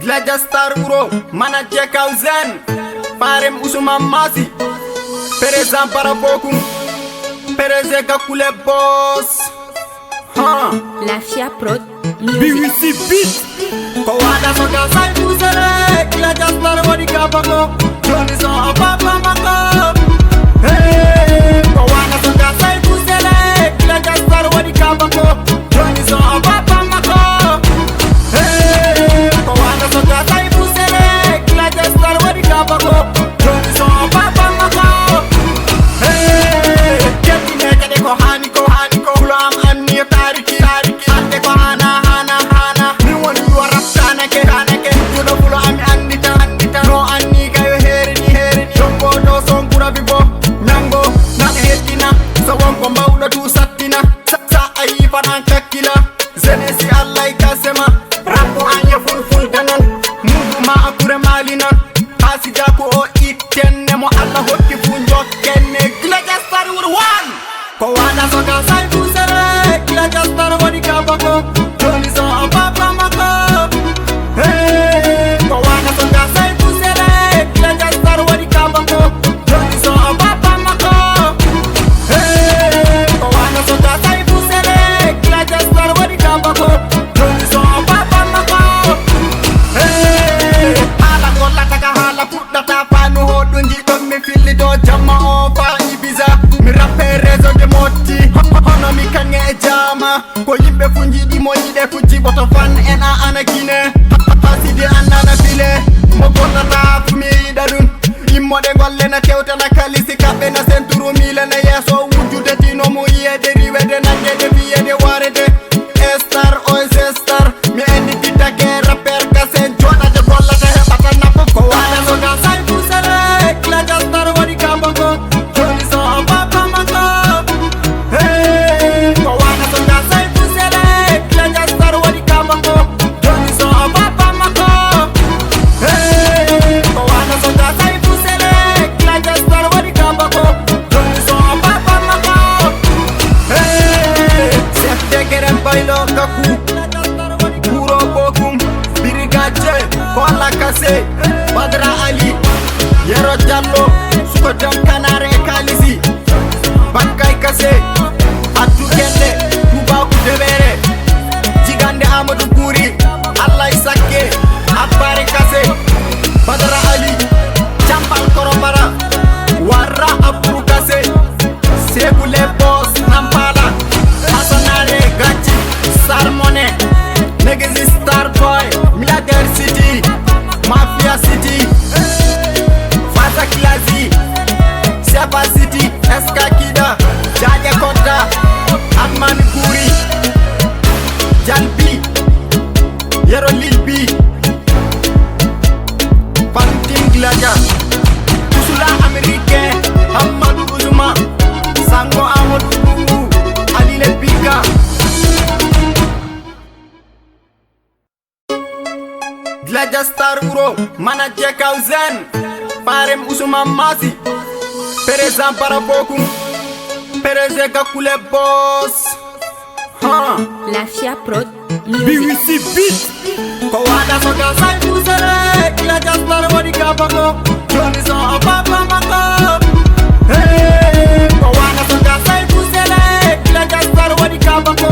Glaja Star Uro, Manaje Kauzen, Parem Usuma Masi, Pereza Barabokum, Pereze Kakule Boss, La Fia Prod Music. BWC Beat, Kowada Soka Sai Pusere, Glaja Star Wadi Kabako, Johnny Son Papa Mako. Hey, Kowada Soka Sai Pusere, Glaja Star Wadi Kabako, Johnny Son Papa Mako. Hey, Kowada Soka Sai Pusere, Glaja Star Wadi Kabako, Johnny Son Papa Mako. Hey, Keti Neka de Kohani Kulam Anni Tariki Ate Kohana Hana Mi woni warap Tanake Judo Kulo Ami Andita No Anni Kayo Herini Jombo Do Songkura Bibo Nango Nane Hetina So Wonko Mbauda Tu Satina Sa Ayi Fanan Kakila Zenesi Allah Ikasema Rapo Anye Ful Danan Mungu Ma Akure Malinan Hasi Jaku O Itenne Mo Allah Hoti Funjo Kenne Glaja Star Uro One Kowada Soka Sai Pusere, Glaja Star Wadi Kabako, Johnny Son Papa Mako. Hey, Kowada Soka Sai Pusere, Glaja Star Wadi Kabako, Johnny Son Papa Mako. Hey, Kowada Soka Sai Pusere, Glaja Star Wadi Kabako, Johnny Son Papa Mako. Hey, Ala Gola Taka Hala Putta Tapanu Hodunji Dog Me Fili Do Jama Opa Ibiza Mi Rapperezo De Moti Hono Mi Kanye Jama Ko Yimbe Funjidi Mo Yide Fuji Boto Fan Ena Anakine Hasidi Anana File Mo Kona Rap Mi Darun Immo De Golle Na Tewta Na Kalisi Kabe Na Senturu Mile Na Yeso Wujude Tino Mu Yede Riwede Na Gede Viyede Warede Estar Oise Star Mi Endi Tita Ke Rapper Kasen Jona De Golla De Hebata Napo Kowada Soka Sai Pusere Glaja Star Wadi Kabako Johnny Son Papa Mako. Hey, Kowada Soka Sai Pusere Glaja Star Wadi Kabako Johnny Son Papa Mako. Hey, Kowada Soka Sai Pusere Glaja Star Wadi Kabako Johnny Son Papa Mako. Hey, Chef Degere Bailo Kaku Kuro Bokum Birigache Kola Kase Badra Ali Yero Jallo Suko Jam Kanare Kalisi Bakai Kase Atu Kende Tubaku Debere Jigande Amadou Kouri Allah Isake Akbari Kase Badra Ali Champal Korobara Warra Abdou Kase Sekou Le Boss Nampala Hasanare Gachi Sarmone Negezi Star Boy Milliardaire City Mafia City Fata Kilazi Sepa City Eska Kida Jaja Kota Atmani Kouri Jalbi Yero Lil B Fantin Glaja Kusula Amerike Hamadou Uzuma Sango Amadou Bungu Alile Bika Glaja Star Uro, Manaje Kauzen, Parem Usuma Masi, Pereza Barabokum, Pereze Kakule Boss, La Fia Prod Music. BWC Beat, Kowada Soka Sai Pusere, Glaja Star Wadi Kabako, Johnny Son Papa Mako. Hey, Kowada Soka Sai Pusere, Glaja Star Wadi Kabako,